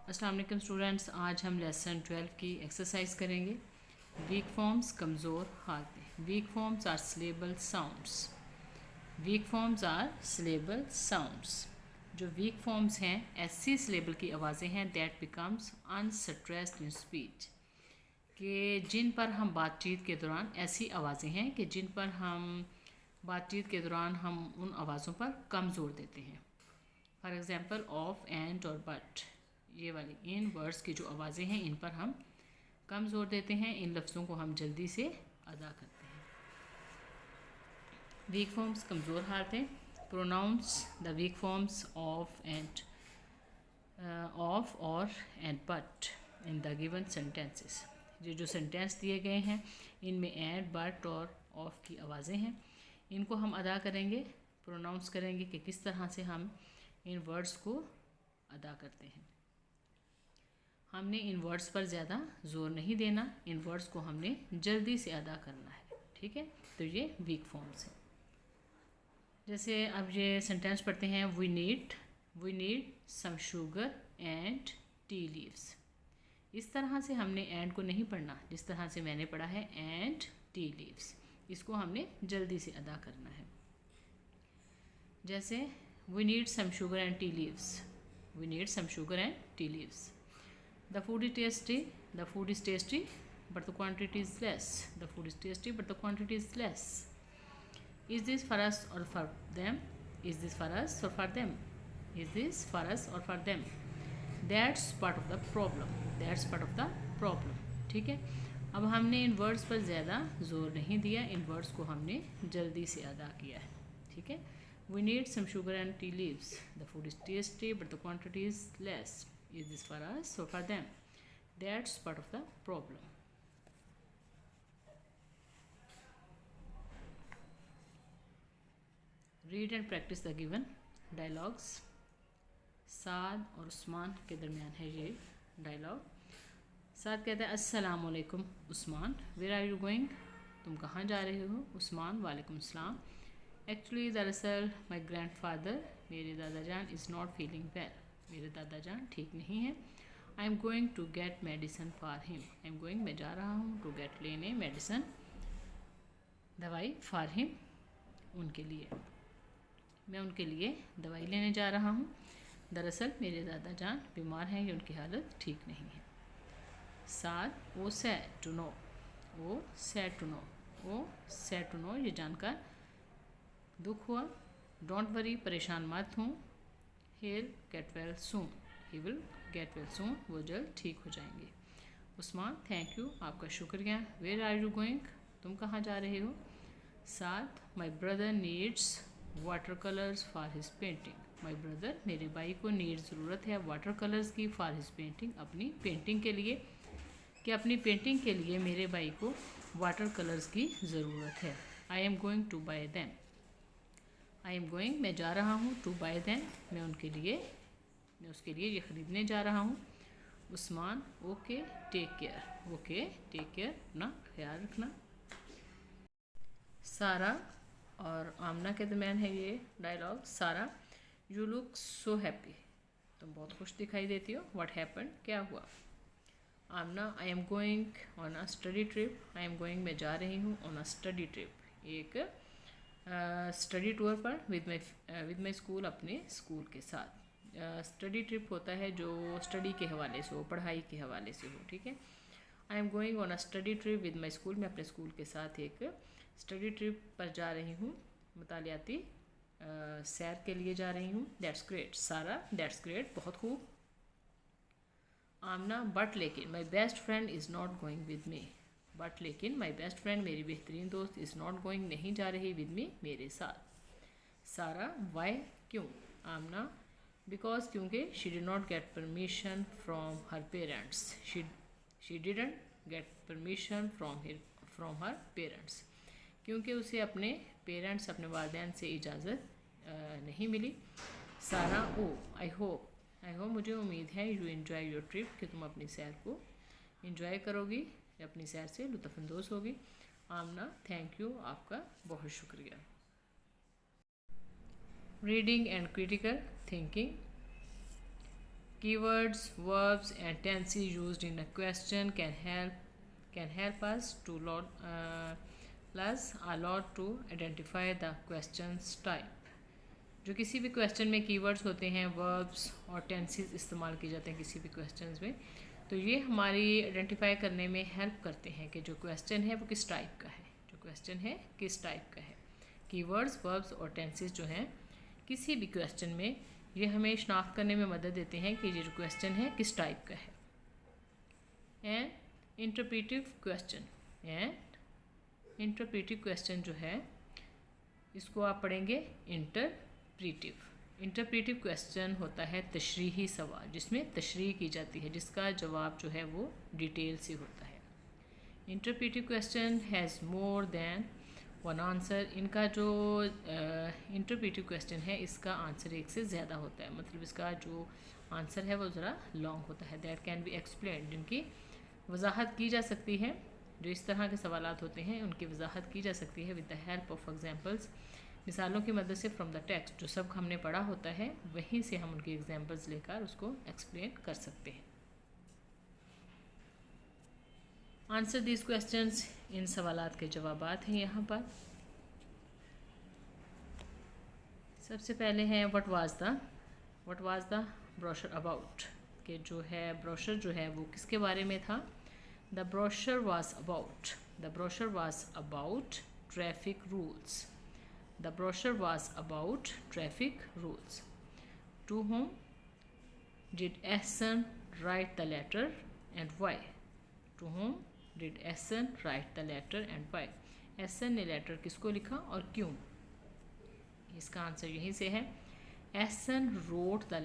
अस्सलाम वालेकुम स्टूडेंट्स, आज हम लेसन 12 की एक्सरसाइज करेंगे। वीक फॉर्म्स कमज़ोर हालतें। Weak forms are syllable sounds. Weak forms are syllable sounds. जो वीक फॉर्म्स हैं ऐसी सिलेबल की आवाज़ें हैं that becomes unstressed in speech, कि जिन पर हम बातचीत के दौरान ऐसी आवाज़ें हैं कि जिन पर हम बातचीत के दौरान हम उन आवाज़ों पर कम जोर देते हैं। फॉर एग्ज़ाम्पल ऑफ, एंड और बट, ये वाली इन वर्ड्स की जो आवाज़ें हैं इन पर हम कम जोर देते हैं, इन लफ्ज़ों को हम जल्दी से अदा करते हैं। वीक फॉर्म्स कमज़ोर हालतें। Pronounce the weak forms of and of or and but in the given sentences. ये जो सेंटेंस दिए गए हैं इनमें एंड, बट और ऑफ की आवाज़ें हैं, इनको हम अदा करेंगे, प्रोनाउंस करेंगे कि किस तरह से हम इन वर्ड्स को अदा करते हैं। हमने इन वर्ड्स पर ज़्यादा जोर नहीं देना, इन वर्ड्स को हमने जल्दी से अदा करना है। ठीक है, तो ये वीक फॉर्म्स हैं। जैसे अब ये सेंटेंस पढ़ते हैं, we need some sugar and tea leaves. इस तरह से हमने एंड को नहीं पढ़ना जिस तरह से मैंने पढ़ा है एंड टी लीव्स, इसको हमने जल्दी से अदा करना है। जैसे we need some sugar and tea leaves, we need some sugar and tea leaves. The food is tasty, the food is tasty, but the quantity is less. The food is tasty, but the quantity is less. Is this for us or for them? Is this for us or for them? Is this for us or for them? That's part of the problem. That's part of the problem. ठीक है, अब हमने इन words पर ज़्यादा जोर नहीं दिया, इन words को हमने जल्दी से अदा किया है। ठीक है, we need some sugar and tea leaves. The food is tasty, but the quantity is less. Is this for us or for them? That's part of the problem. Read and practice the given dialogues. साद और उस्मान के दरमियान है ये dialogue. साद कहता है, अस्सलाम वालेकुम Usman, where are you going? तुम कहाँ जा रहे हो? उस्मान, वालेकुम सलाम। एक्चुअली दरअसल माई ग्रैंडफादर, मेरे दादा जान, इज़ नॉट फीलिंग वेल, मेरे दादा जान ठीक नहीं है। I am going to get medicine for him, I am going मैं जा रहा हूँ, टू गेट लेने, मेडिसन दवाई, फॉर हिम उनके लिए, मैं उनके लिए दवाई लेने जा रहा हूँ। दरअसल मेरे दादा जान बीमार हैं, ये उनकी हालत ठीक नहीं है। साथ, oh sad to know, oh sad to know, oh sad to know ये जानकर दुख हुआ। डोंट वरी परेशान मत हूँ। He'll get well soon, he will get well soon, वो जल्द ठीक हो जाएंगे। उस्मान, थैंक यू, आपका शुक्रिया। Where are you going? तुम कहाँ जा रहे हो? साथ, my brother needs water colors for his painting. My brother, मेरे भाई को need ज़रूरत है वाटर कलर्स की, for his painting, अपनी पेंटिंग के लिए, कि अपनी पेंटिंग के लिए मेरे भाई को वाटर कलर्स की ज़रूरत है। I am going to buy them. I am going मैं जा रहा हूँ, टू बाय दैन मैं उसके लिए ये ख़रीदने जा रहा हूँ। Usman, okay take care, okay take care, अपना ख्याल रखना। सारा और आमना के दरमियान है ये डायलॉग। सारा, यू लुक सो हैप्पी, तुम बहुत खुश दिखाई देती हो। व्हाट हैपेंड, क्या हुआ? Amna, I am going on a study trip, I am going मैं जा रही हूँ, ऑन अ स्टडी ट्रिप, एक स्टडी टूर पर, विद माई स्कूल, अपने स्कूल के साथ। स्टडी ट्रिप होता है जो स्टडी के हवाले से हो, पढ़ाई के हवाले से हो। ठीक है, I am going on a study trip with my school, मैं अपने स्कूल के साथ एक स्टडी ट्रिप पर जा रही हूँ, मुतालियाती सैर के लिए जा रही हूँ। That's great. सारा, दैट्स ग्रेट, बहुत खूब। आमना, बट लेकिन my best friend is not going with me, but लेकिन माई बेस्ट फ्रेंड मेरी बेहतरीन दोस्त इज़ नॉट गोइंग नहीं जा रही विद मी मेरे साथ। सारा, वाई क्यों? आमना, बिकॉज क्योंकि she did not get permission from her parents, she didn't get permission from her parents, क्योंकि उसे अपने पेरेंट्स, अपने वालिदैन से इजाज़त नहीं मिली। सारा, ओ आई होप मुझे उम्मीद है, यू एन्जॉय योर ट्रिप, कि तुम अपनी सैर को इन्जॉय करोगी, अपनी सैर से लुत्फ़अंदोज़ होगी। आमना, थैंक यू, आपका बहुत शुक्रिया। Reading and critical thinking. Keywords, verbs and tenses used in a question can help us a lot to identify the question's type. जो किसी भी क्वेश्चन में कीवर्ड्स होते हैं, वर्ब्स और टेंसेस इस्तेमाल किए जाते हैं किसी भी क्वेश्चंस में, तो ये हमारी आइडेंटिफाई करने में हेल्प करते हैं कि जो क्वेश्चन है वो किस टाइप का है, जो क्वेश्चन है किस टाइप का है। कीवर्ड्स, वर्ब्स और टेंसेस जो हैं किसी भी क्वेश्चन में, ये हमें शनाख्त करने में मदद देते हैं कि ये जो क्वेश्चन है किस टाइप का है। एंड इंटरप्रेटिव क्वेश्चन जो है इसको आप पढ़ेंगे इंटरप्रेटिव क्वेश्चन होता है तशरीही सवाल, जिसमें तशरीह की जाती है, जिसका जवाब जो है वो डिटेल से होता है। Interpretive question has more than one answer. इनका जो इंटरप्रेटिव क्वेश्चन है इसका आंसर एक से ज़्यादा होता है, मतलब इसका जो आंसर है वो ज़रा लॉन्ग होता है। दैट कैन बी एक्सप्लेन, जिनकी वजाहत की जा सकती है। जो इस तरह के सवालात होते हैं उनकी वजाहत की जा सकती है with the help of examples, मिसालों की मदद से, फ्रॉम द टेक्स्ट। जो सब हमने पढ़ा होता है वहीं से हम उनकी एग्जांपल्स लेकर उसको एक्सप्लेन कर सकते हैं। आंसर दीज क्वेश्चंस, इन सवालात के जवाबात हैं यहाँ पर। सबसे पहले है what was the brochure about, कि जो है ब्रोशर जो है वो किसके बारे में था। The brochure was about traffic rules. The brochure was about traffic rules. To whom did Ahsan write the letter and why? To whom did Ahsan write the letter and why? Ahsan ने letter किसको लिखा और क्यों? इसका answer यहीं से है। Ahsan wrote the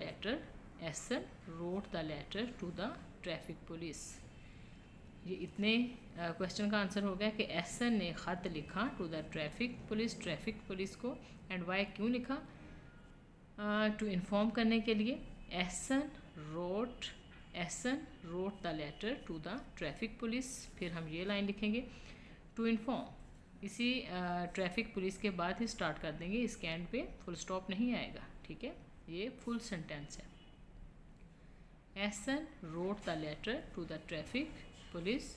letter to the traffic police. ये इतने क्वेश्चन का आंसर हो गया कि एहसन ने ख़त लिखा टू द ट्रैफिक पुलिस को। एंड वाई, क्यों लिखा? टू इन्फॉर्म करने के लिए। Ehsan wrote the letter to the traffic police. फिर हम ये लाइन लिखेंगे टू इन्फॉर्म, इसी ट्रैफिक पुलिस के बाद ही स्टार्ट कर देंगे, इस कैंड पे फुल स्टॉप नहीं आएगा, ठीक है। ये फुल सेंटेंस है। Ehsan wrote the letter to the traffic police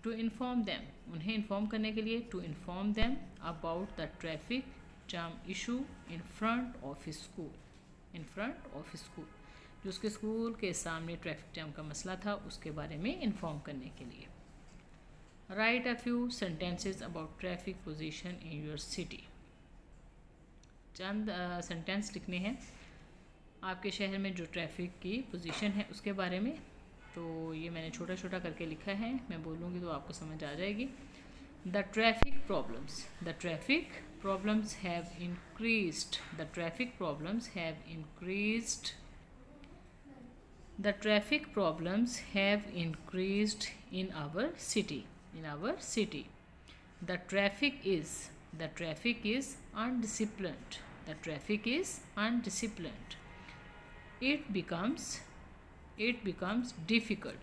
to inform them, उन्हें इन्फॉर्म करने के लिए, to inform them about the traffic jam issue in front of school, जो उसके स्कूल के सामने ट्रैफिक जाम का मसला था उसके बारे में इन्फॉर्म करने के लिए। Right a few sentences about traffic position in your city. Chand sentence लिखने हैं आपके शहर में जो ट्रैफिक की पोजीशन है उसके बारे में। तो ये मैंने छोटा छोटा करके लिखा है, मैं बोलूँगी तो आपको समझ आ जाएगी। The traffic problems have increased in our city. The traffic is undisciplined. It becomes difficult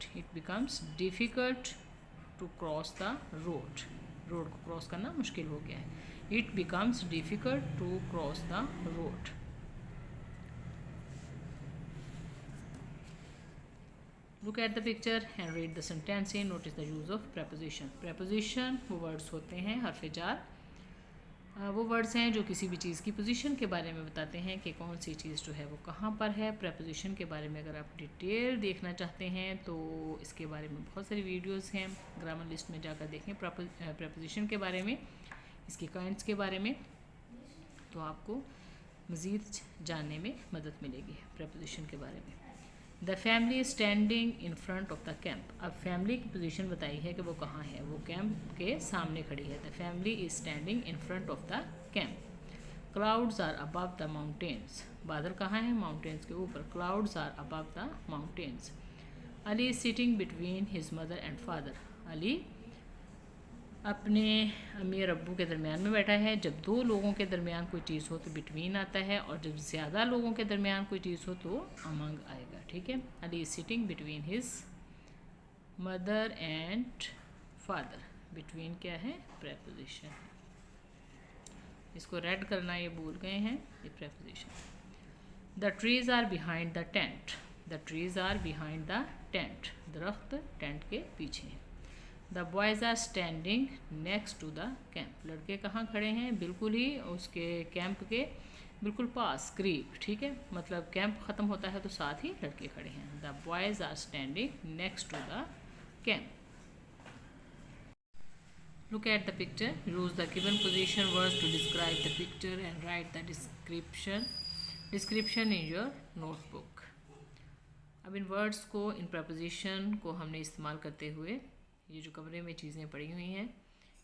to cross the road को क्रॉस करना मुश्किल हो गया है। It becomes difficult to cross the road. Look at the picture and read the sentence. Notice the use of preposition वो words होते हैं हर्फ़े jar, वो वर्ड्स हैं जो किसी भी चीज़ की पोजीशन के बारे में बताते हैं कि कौन सी चीज़ जो है वो कहाँ पर है। प्रेपोजिशन के बारे में अगर आप डिटेल देखना चाहते हैं तो इसके बारे में बहुत सारी वीडियोस हैं, ग्रामर लिस्ट में जाकर देखें प्रेपोजिशन के बारे में, इसके काइंड्स के बारे में, तो आपको मज़ीद जानने में मदद मिलेगी प्रेपोजिशन के बारे में। The family standing in front of the camp. अब फैमिली की पोजीशन बताई है कि वो कहाँ है, वो कैंप के सामने खड़ी है। The family is standing in front of the camp. Clouds are above the mountains. बादल कहाँ हैं? माउंटेन्स के ऊपर। Clouds are above the mountains. Ali is sitting between his mother and father. Ali अपने अम्मी और अब्बू के दरमियान में बैठा है। जब दो लोगों के दरमियान कोई चीज़ हो तो बिटवीन आता है, और जब ज़्यादा लोगों के दरमियान कोई चीज़ हो तो अमंग आएगा, ठीक है। Ali is sitting between his mother and father. Between क्या है? प्रेपोजिशन। इसको रेड करना ये भूल गए हैं, ये preposition. The trees are behind the tent. The trees are behind the tent, दरख्त टेंट के पीछे हैं। The boys are standing next to the camp, लड़के कहाँ खड़े हैं, बिल्कुल ही उसके कैंप के बिल्कुल पास, करीब, ठीक है, मतलब कैंप ख़त्म होता है तो साथ ही लड़के खड़े हैं। The boys are standing next to the camp. Look at the picture. Use the given position words to describe the picture and write the description in your notebook. अब इन वर्ड्स को, इन प्रपोजिशन को हमने इस्तेमाल करते हुए ये जो कमरे में चीज़ें पड़ी हुई हैं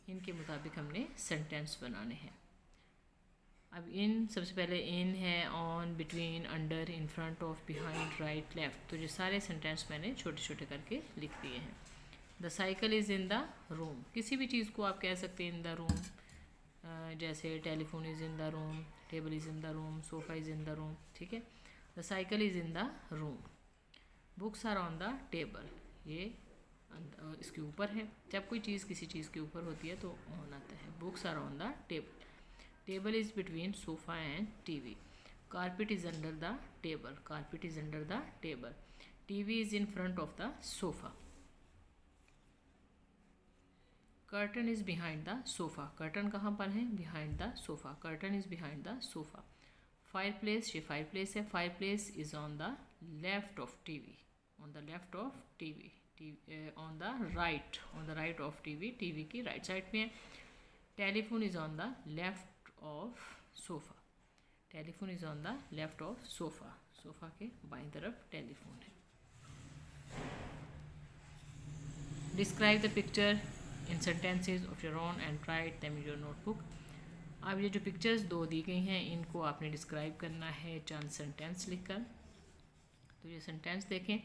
इनके मुताबिक हमने सेंटेंस बनाने हैं। अब इन सबसे पहले इन है, on, between, under, in front of, behind, right, left, तो ये सारे सेंटेंस मैंने छोटे छोटे करके लिख दिए हैं। The cycle is in the room, किसी भी चीज़ को आप कह सकते हैं इन द रूम, जैसे telephone is in the room, table is in the room, sofa is in the room, ठीक है। The cycle is in the room. Books are on the table, ये इसके ऊपर है, जब कोई चीज़ किसी चीज़ के ऊपर होती है तो ऑन आता है। Books are on the table. Table is between sofa and TV. Carpet is under the table, carpet is under the table. TV is in front of the sofa. Curtain is behind the sofa, curtain कहाँ पर है, behind the sofa, curtain is behind the sofa. Fireplace, ये fireplace है, fireplace is on the left of TV, on the left of TV, on the right of TV, TV की right side पे है। Telephone is on the left of sofa, telephone is on the left of sofa, sofa के बाईं तरफ telephone है। Describe the picture in sentences of your own and write them in your notebook. अब ये जो pictures दो दी गई हैं इनको आपने डिस्क्राइब करना है चंद सेंटेंस लिखकर। तो ये सेंटेंस देखें।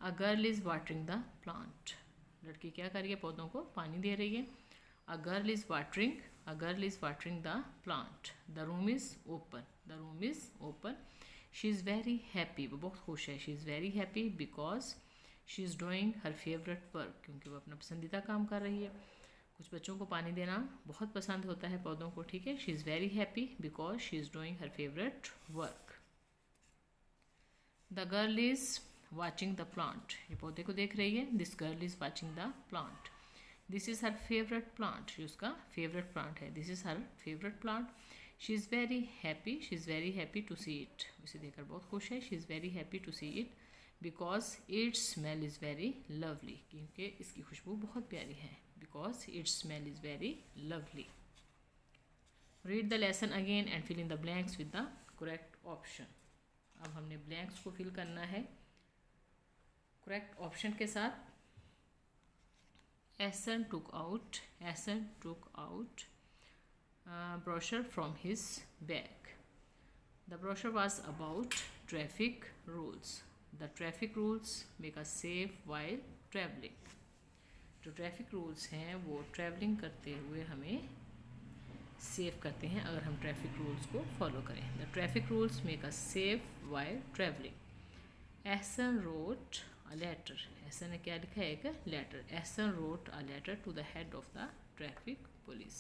A girl is watering the plant, लड़की क्या कर रही है, पौधों को पानी दे रही है। A girl is watering the plant. The room is open. She is very happy, वो बहुत खुश है। She is very happy because she is doing her favourite work, क्योंकि वो अपना पसंदीदा काम कर रही है। कुछ बच्चों को पानी देना बहुत पसंद होता है पौधों को, ठीक है। She is very happy because she is doing her favourite work. The girl is watching the plant, ये पौधे को देख रही है। This girl is watching the plant. This is her favourite plant, ये उसका फेवरेट प्लांट है। This is her favourite plant. She is very happy to see it, उसे देखकर बहुत खुश है। She is very happy to see it because its smell is very lovely, क्योंकि इसकी खुशबू बहुत प्यारी है। Because its smell is very lovely. Read the lesson again and fill in the blanks with the correct option. अब हमने blanks को fill करना है करेक्ट ऑप्शन के साथ। Hassan took out brochure from his bag. The brochure was about traffic rules. The traffic rules make us safe while traveling. जो traffic rules हैं वो ट्रैवलिंग करते हुए हमें सेफ करते हैं अगर हम ट्रैफिक रूल्स को फॉलो करें। The traffic rules make us safe while travelling. Ehsan wrote a letter, Ehsan ने क्या लिखा है, एक letter. Ehsan wrote a letter to the head of the traffic police.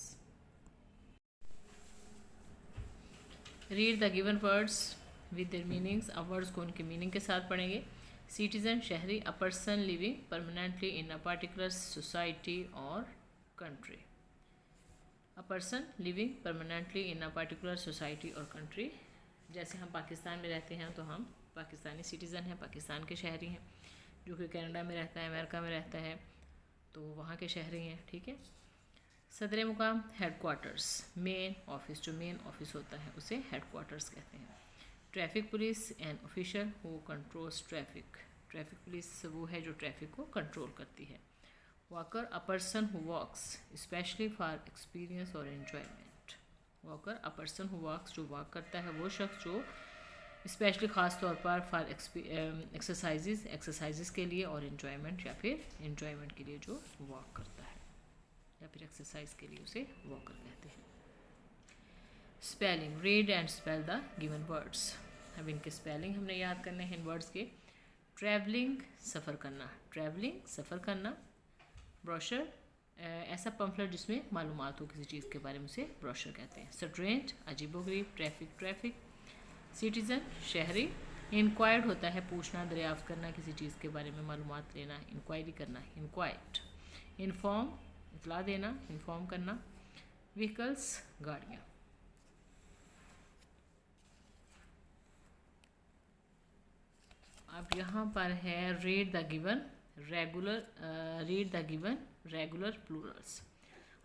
Read the given words with their meanings. अब words को उनके meaning के साथ पढ़ेंगे। सिटीजन शहरी, a person living permanently in a particular society or country. A person living permanently in a particular society or country. जैसे हम पाकिस्तान में रहते हैं तो हम पाकिस्तानी सिटीज़न हैं, पाकिस्तान के शहरी हैं। जो कि कनाडा में रहता है, अमेरिका में रहता है, तो वहाँ के शहरी हैं, ठीक है। सदर मुकाम हेड क्वार्टर्स, मेन ऑफिस, जो मेन ऑफिस होता है उसे हेड क्वार्टर्स कहते हैं। Traffic police an official who controls traffic, traffic police वो है जो ट्रैफिक को कंट्रोल करती है। Walker a person who walks specially for experience or enjoyment. Walker a person who walks, जो वॉक करता है वो शख्स जो स्पेशली ख़ास तौर पर फॉर एक्सरसाइजेस के लिए और एन्जॉयमेंट या फिर एन्जॉयमेंट के लिए जो वॉक करता है या फिर एक्सरसाइज के लिए उसे वॉकर कहते हैं। Spelling, read and spell the given words. अब इनके स्पेलिंग हमने याद करने हैं इन वर्ड्स के। ट्रैवलिंग सफ़र करना, ट्रैवलिंग सफ़र करना। ब्रोशर ऐसा पम्फलेट जिसमें मालूमात हो किसी चीज़ के बारे में उसे ब्रोशर कहते हैं। स्ट्रेंट अजीबोगरीब, ट्रैफिक ट्रैफिक। सिटीज़न शहरी, इंक्वायर्ड होता है पूछना, दरियाफ्त करना, किसी चीज़ के बारे में मालूमात लेना, इंक्वायरी करना, इंक्वायर्ड। इन्फॉर्म, इतला देना, इन्फॉर्म करना। व्हीकल्स, गाड़ियाँ। अब यहाँ पर है read the given regular Plurals.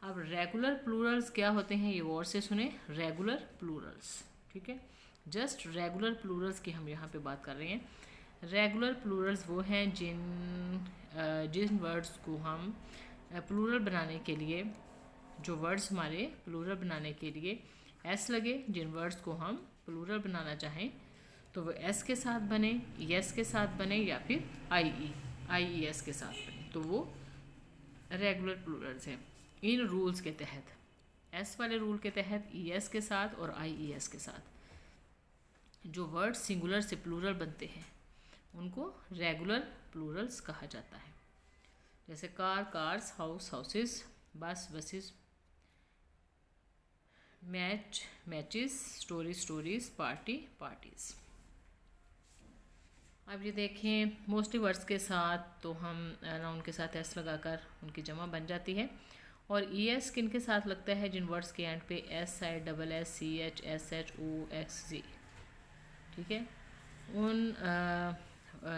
अब रेगुलर प्लूरल्स क्या होते हैं ये गौर से सुने। रेगुलर प्लूरल्स, ठीक है, जस्ट रेगुलर प्लूरल्स की हम यहाँ पे बात कर रहे हैं। रेगुलर प्लूरल्स वो हैं जिन वर्ड्स को हम प्लूरल बनाने के लिए, जो वर्ड्स हमारे प्लूरल बनाने के लिए एस लगे, जिन वर्ड्स को हम प्लूरल बनाना चाहें तो वो एस के साथ बने, एस के साथ बने, या फिर आई एस के साथ बने, तो वो रेगुलर प्लूरल्स हैं। इन रूल्स के तहत, एस वाले रूल के तहत ई एस के साथ और आई एस के साथ जो वर्ड सिंगुलर से प्लूरल बनते हैं उनको रेगुलर प्लूरल्स कहा जाता है। जैसे कार, कार्स, हाउस, हाउसेस, बस, buses, match, matches, story, stories, party, parties. अब ये देखें, मोस्टली वर्ड्स के साथ तो हम नाउन के साथ एस लगाकर उनकी जमा बन जाती है। और ई एस किन के साथ लगता है? जिन वर्ड्स के एंड पे S I double S C H S H O X G, ठीक है, उन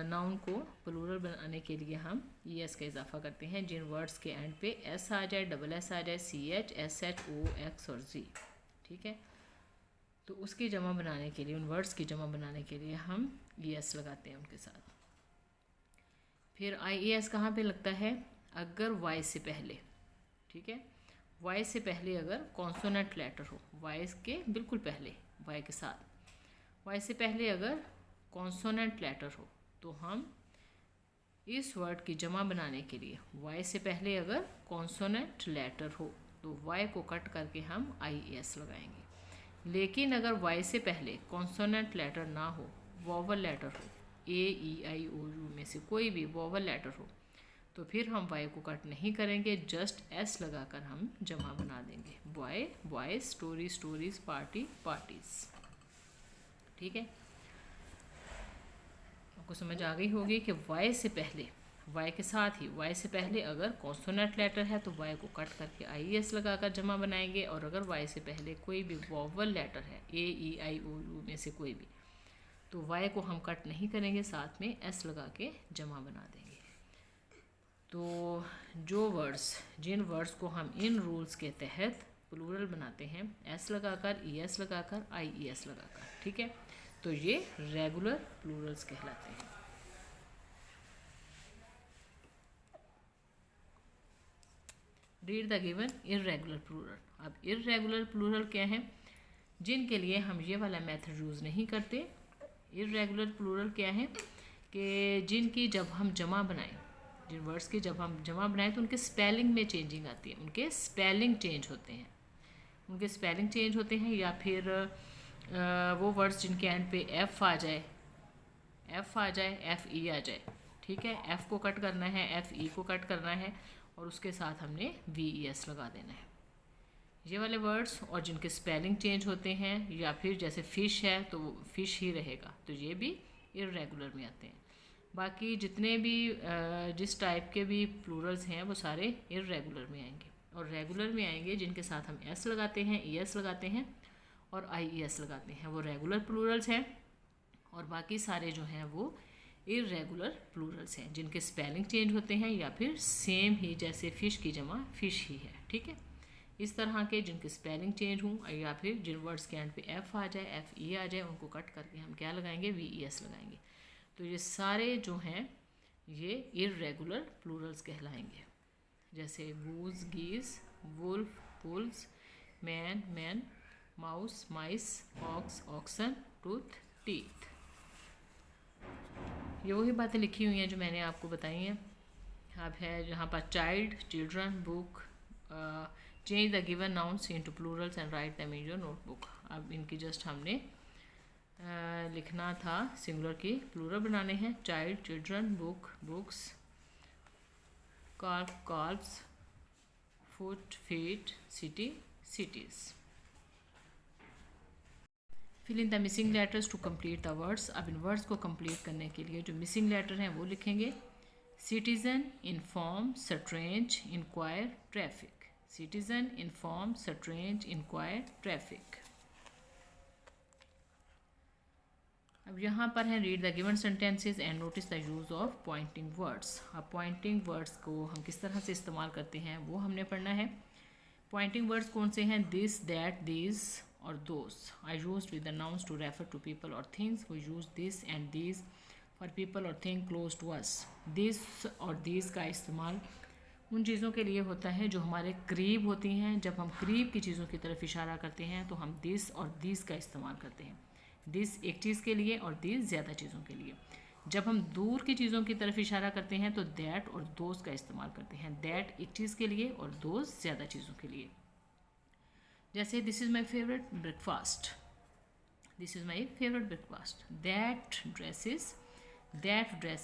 नाउन को प्लूरल बनाने के लिए हम ई एस का इजाफा करते हैं। जिन वर्ड्स के एंड पे एस आ जाए, डबल एस आ जाए, C H S H O X और जी, ठीक है, तो उसकी जमा बनाने के लिए, उन वर्ड्स की जमा बनाने के लिए हम ई एस लगाते हैं उनके साथ। फिर आई ई एस कहाँ पे लगता है? अगर वाई से पहले, ठीक है, वाई से पहले अगर कॉन्सोनेंट लेटर हो, वाई के बिल्कुल पहले, वाई के साथ वाई से पहले अगर कॉन्सोनेंट लेटर हो तो हम इस वर्ड की जमा बनाने के लिए, वाई से पहले अगर कॉन्सोनेंट लेटर हो तो वाई को कट करके हम आई ई एस लगाएंगे। लेकिन अगर वाई से पहले कॉन्सोनेंट लेटर ना हो, वोवल लेटर हो, ए ई आई ओ यू में से कोई भी वोवल लेटर हो, तो फिर हम वाई को कट नहीं करेंगे, जस्ट एस लगाकर हम जमा बना देंगे। Boy, boys, story, stories, party, parties, ठीक है। आपको समझ आ गई होगी कि वाई से पहले, वाई के साथ ही वाई से पहले अगर कॉन्सोनेंट लेटर है तो वाई को कट करके आई एस लगाकर जमा बनाएंगे, और अगर वाई से पहले कोई भी वोवल लेटर है, ए ई आई ओ यू में से कोई भी, तो वाई को हम कट नहीं करेंगे, साथ में एस लगा के जमा बना देंगे। तो जो वर्ड्स, जिन वर्ड्स को हम इन रूल्स के तहत प्लूरल बनाते हैं, एस लगाकर, ई एस लगाकर, आई ई एस लगाकर, ठीक है, तो ये रेगुलर प्लूरल्स कहलाते हैं। Read the given irregular plural. अब इर्रेगुलर प्लूरल क्या है? जिनके लिए हम ये वाला मेथड यूज़ नहीं करते। इर्रेगुलर प्लूरल क्या है कि जिनकी जब हम जमा बनाएं, जिन वर्ड्स की जब हम जमा बनाएं तो उनके स्पेलिंग में चेंजिंग आती है, उनके स्पेलिंग चेंज होते हैं, उनके स्पेलिंग चेंज होते हैं, या फिर वो वर्ड्स जिनके एंड पे एफ़ आ जाए, एफ़ आ जाए, एफ़ ई आ जाए, ठीक है, एफ़ को कट करना है, एफ़ ई को कट करना है, और उसके साथ हमने वी ई एस लगा देना है, ये वाले वर्ड्स। और जिनके स्पेलिंग चेंज होते हैं, या फिर जैसे फ़िश है तो वो फ़िश ही रहेगा, तो ये भी इर्रेगुलर में आते हैं। बाकी जितने भी जिस टाइप के भी प्लूरल्स हैं वो सारे इर्रेगुलर में आएंगे, और रेगुलर में आएंगे जिनके साथ हम एस लगाते हैं, ई एस लगाते हैं और आई ई एस लगाते हैं, वो रेगुलर प्लूरल्स हैं। और बाकी सारे जो हैं वो इर्रेगुलर प्लूरल्स हैं, जिनके स्पेलिंग चेंज होते हैं, या फिर सेम ही जैसे फ़िश की जमा फ़िश ही है, ठीक है, इस तरह के जिनके स्पेलिंग चेंज हों, या फिर जिन वर्ड्स के एंड पे एफ़ आ जाए, एफ़ ई आ जाए, उनको कट करके हम क्या लगाएंगे? वी ई एस लगाएंगे। तो ये सारे जो हैं ये इर्रेगुलर प्लूरल्स कहलाएंगे। जैसे goose, geese, wolf, wolves, man, man, mouse, mice, ox, oxen, tooth, teeth. ये वही बातें लिखी हुई हैं जो मैंने आपको बताई हैं। अब है यहाँ पर child, children, book. Change the given nouns into Plurals and write them in your notebook. अब इनकी जस्ट हमने लिखना था, सिंगुलर की प्लूरल बनाने हैं। Child, children, book, books, carp, carps, foot, feet, city, cities. Fill in the missing letters to complete the words. अब इन वर्ड्स को कंप्लीट करने के लिए जो मिसिंग लेटर हैं वो लिखेंगे। Citizen, inform, strange, inquire, traffic. Citizen, inform, strange, inquire, traffic. अब यहाँ पर है read the given sentences and notice the use of pointing words. अब पॉइंटिंग वर्ड्स को हम किस तरह से इस्तेमाल करते हैं वो हमने पढ़ना है। पॉइंटिंग वर्ड्स कौन से हैं? दिस, दैट, दीज और those are used with the nouns to refer to people और things. We use this and these for people और thing close to us. This और दीज का इस्तेमाल उन चीज़ों के लिए होता है जो हमारे करीब होती हैं। जब हम करीब की चीज़ों की तरफ इशारा करते हैं तो हम दिस और दीज का इस्तेमाल करते हैं। दिस एक चीज़ के लिए और दीज ज़्यादा चीज़ों के लिए। जब हम दूर की चीज़ों की तरफ इशारा करते हैं तो दैट और दोज का इस्तेमाल करते हैं। दैट एक चीज़ के लिए और दोज ज़्यादा चीज़ों के लिए। जैसे this is my favourite breakfast. This is my favourite breakfast. That dress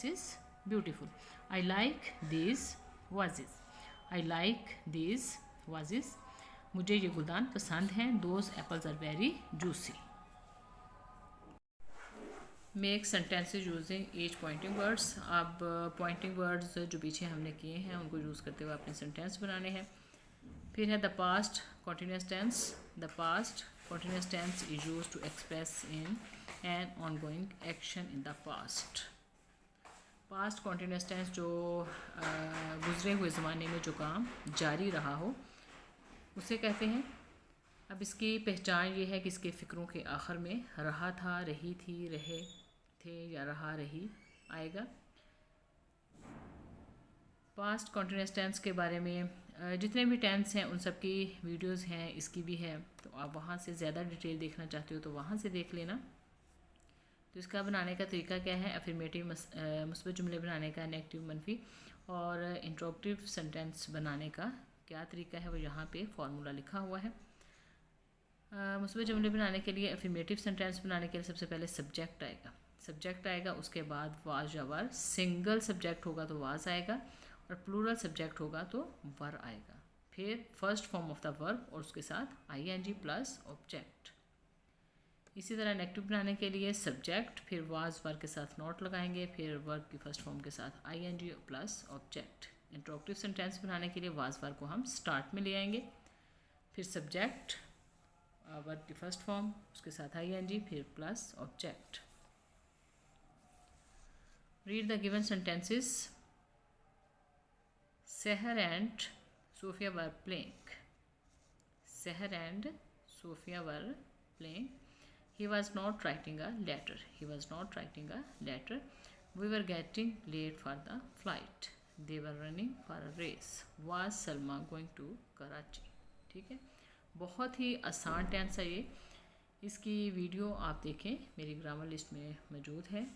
is beautiful. I like these vases. I like these vases. मुझे ये गुलदान पसंद हैं। Those apples are very juicy. Make sentences using each pointing words. अब pointing words जो पीछे हमने किए हैं उनको यूज़ करते हुए अपने सेंटेंस बनाने हैं। फिर है the past continuous tense. The past continuous tense is used to express in an ongoing action in the past. Past continuous tense जो गुजरे हुए ज़माने में जो काम जारी रहा हो उसे कहते हैं। अब इसकी पहचान ये है कि इसके फ़िक्रों के आखिर में रहा था, रही थी, रहे थे या रहा रही आएगा। पास्ट कॉन्टिन्यूस टेंस के बारे में जितने भी टेंस हैं उन सब की वीडियोज़ हैं, इसकी भी है, तो आप वहाँ से ज़्यादा डिटेल देखना चाहते हो तो वहाँ से देख लेना। तो इसका बनाने का तरीका क्या है? अफर्मेटिव मुस्बत जुमले बनाने का, नेगेटिव मनफी और इंट्रोगेटिव सेंटेंस बनाने का क्या तरीका है वो यहाँ पे फॉर्मूला लिखा हुआ है। मुस्बत जुमले बनाने के लिए, अफर्मेटिव सेंटेंस बनाने के लिए सबसे पहले सब्जेक्ट आएगा, उसके बाद वाज या वर। सिंगल सब्जेक्ट होगा तो वाज आएगा और प्लूरल सब्जेक्ट होगा तो वर आएगा। फिर first form of the verb और उसके साथ आईएनजी प्लस ऑब्जेक्ट। इसी तरह नेगेटिव बनाने के लिए सब्जेक्ट, फिर वाज वर के साथ नॉट लगाएंगे, फिर वर्ब की फर्स्ट फॉर्म के साथ ING plus object. Interrogative sentence बनाने के लिए वाज वर को हम स्टार्ट में ले आएंगे, फिर सब्जेक्ट, वर्ब की फर्स्ट फॉर्म, उसके साथ आईएनजी, फिर plus object. Read the given sentences. Seher and Sophia were playing. Seher and Sophia were playing. He was not writing a letter. We were getting late for the flight. They were running for a race. Was Salma going to Karachi? ठीक है, बहुत ही आसान tense है ये। इसकी video आप देखें, मेरी ग्रामर लिस्ट में मौजूद है।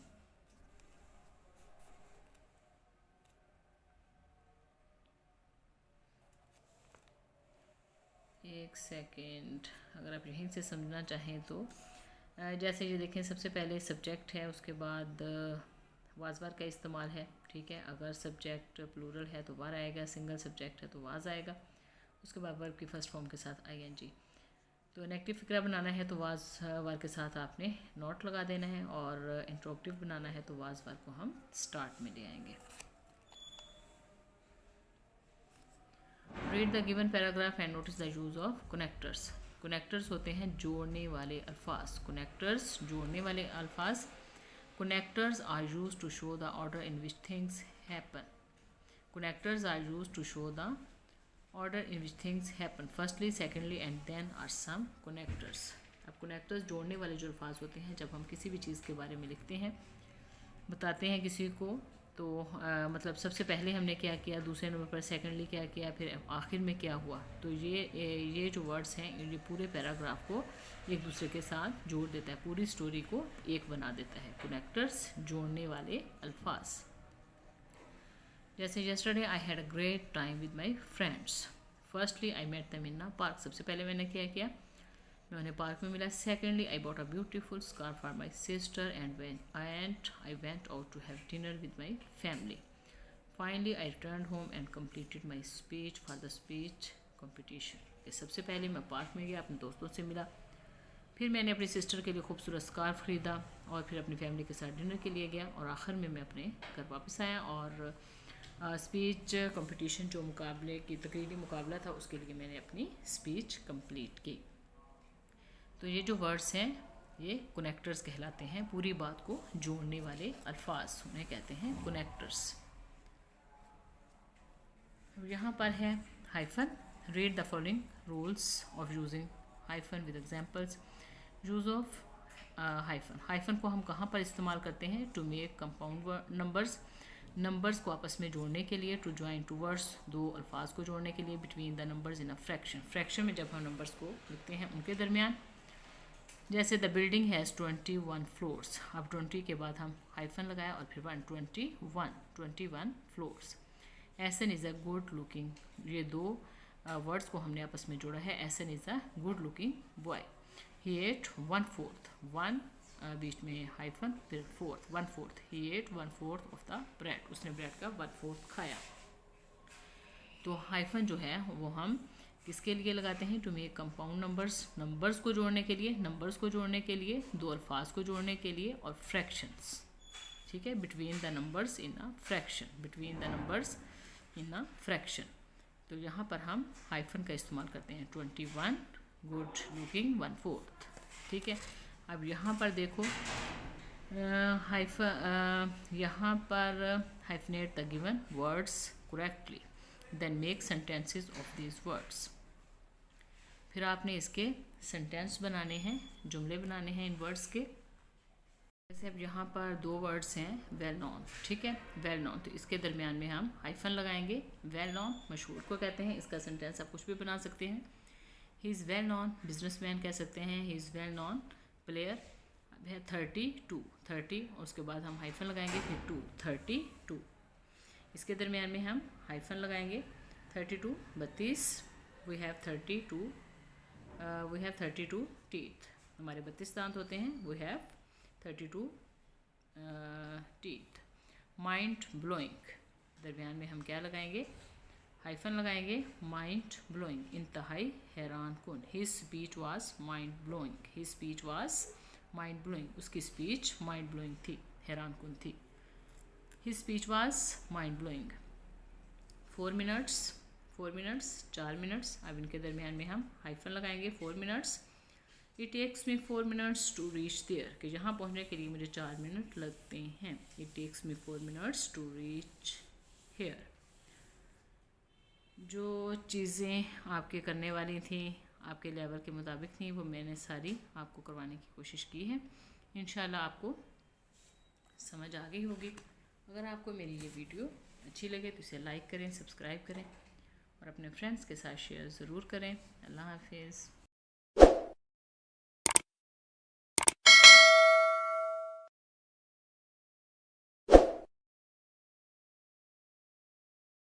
एक सेकेंड, अगर आप यहीं से समझना चाहें तो जैसे ये देखें, सबसे पहले सब्जेक्ट है, उसके बाद वाज वार का इस्तेमाल है। ठीक है, अगर सब्जेक्ट प्लूरल है तो वार आएगा, सिंगल सब्जेक्ट है तो वाज आएगा, उसके बाद वर्ब की फर्स्ट फॉर्म के साथ आईएनजी। तो नेगेटिव फिक्रा बनाना है तो वाज वार के साथ आपने नॉट लगा देना है, और इंट्रोगेटिव बनाना है तो वाज वार को हम स्टार्ट में ले आएंगे। Read the given paragraph and notice the use of connectors. Connectors होते हैं जोड़ने वाले अल्फाज। कनेक्टर्स जोड़ने वाले अल्फाज। Connectors are used to show the order in which things happen. Connectors are used to show the order in which things happen. Firstly, secondly and then are some connectors. अब connectors जोड़ने वाले जो अल्फाज होते हैं, जब हम किसी भी चीज़ के बारे में लिखते हैं, बताते हैं किसी को, तो मतलब सबसे पहले हमने क्या किया, दूसरे नंबर पर सेकेंडली क्या किया, फिर आखिर में क्या हुआ, तो ये जो वर्ड्स हैं ये पूरे पैराग्राफ को एक दूसरे के साथ जोड़ देता है, पूरी स्टोरी को एक बना देता है। कनेक्टर्स जोड़ने वाले अल्फाज। जैसे yesterday I had a great time with my friends. Firstly I met them in a park. सबसे पहले मैंने क्या किया, मैं उन्हें पार्क में मिला। Secondly I bought a beautiful scarf for my sister and I went out to have dinner with my family. Finally I return home and completed my speech for the speech competition. सबसे पहले मैं park में गया, अपने दोस्तों से मिला, फिर मैंने अपनी सिस्टर के लिए खूबसूरत स्कार्फ ख़रीदा और फिर अपनी फैमिली के साथ डिनर के लिए गया और आखिर में मैं अपने घर वापस आया और स्पीच कंपटीशन जो मुकाबले की तकरीरी मुकाबला था उसके लिए मैंने अपनी स्पीच कंप्लीट की। तो ये जो वर्ड्स हैं ये कनेक्टर्स कहलाते हैं, पूरी बात को जोड़ने वाले अल्फाज उन्हें कहते हैं कनेक्टर्स। यहाँ पर है hyphen. Read the following rules of using hyphen with examples. Use of hyphen. Hyphen को हम कहाँ पर इस्तेमाल करते हैं? To make compound numbers, numbers को आपस में जोड़ने के लिए। टू ज्वाइन टू वर्ड्स, दो अल्फाज को जोड़ने के लिए। Between the numbers in a fraction, fraction में जब हम नंबर्स को लिखते हैं उनके दरमियान। जैसे द बिल्डिंग हैज़ 21 फ्लोर्स, अब 20 के बाद हम हाइफन लगाया और फिर 21 floors. Ahsan is a good looking, ये दो वर्ड्स को हमने आपस में जोड़ा है। Ahsan is a good looking boy. He ate 1/4, 1 बीच में हाइफन फिर 4th 1/4। He ate 1/4 of the bread, उसने ब्रेड का 1/4 खाया। तो हाइफन जो है वो हम किसके लिए लगाते हैं? To make compound numbers, numbers को जोड़ने के लिए, नंबर्स को जोड़ने के लिए, दो अल्फाज को जोड़ने के लिए, और फ्रैक्शंस, ठीक है, between the numbers in a fraction, between the numbers in a fraction. तो यहाँ पर हम हाइफन का इस्तेमाल करते हैं। 21 गुड लुकिंग 1/4, ठीक है। अब यहाँ पर देखो यहाँ पर hyphenate the given words correctly, then make sentences of these words. फिर आपने इसके सेंटेंस बनाने हैं, जुमले बनाने हैं इन वर्ड्स के। जैसे अब यहाँ पर दो वर्ड्स हैं वेल नॉन, ठीक है, वेल नॉन, तो इसके दरमियान में हम हाइफन लगाएंगे। वेल नॉन मशहूर को कहते हैं, इसका सेंटेंस आप कुछ भी बना सकते हैं। He is well non businessman कह सकते हैं। He is well non player है 30, उसके बाद हम हाइफन लगाएंगे फिर 2, 32, इसके दरमियान में हम हाइफन लगाएंगे। 32 32, वी हैव 32 टीथ, हमारे 32 दांत होते हैं। We have 32 teeth. Mind blowing, दरमियान में हम क्या लगाएंगे? हाइफन लगाएंगे। माइंड ब्लोइंग इंतहाई हैरान कुन। His speech was mind blowing, his speech was mind blowing, उसकी स्पीच माइंड ब्लोइंग थी, हैरान कुन थी। His speech was mind blowing. 4 minutes 4 minutes, अब इनके दरमियान में हम हाइफन लगाएंगे। 4 minutes. It takes me 4 minutes to reach there, कि यहाँ पहुँचने के लिए मुझे 4 मिनट लगते हैं। It takes me 4 minutes to reach here. जो चीज़ें आपके करने वाली थी, आपके लेवल के मुताबिक थी, वो मैंने सारी आपको करवाने की कोशिश की है। इंशाल्लाह आपको समझ आ गई होगी। अगर आपको मेरी ये वीडियो अच्छी लगे तो इसे लाइक करें, सब्सक्राइब करें और अपने फ्रेंड्स के साथ शेयर ज़रूर करें। अल्लाह हाफिज़।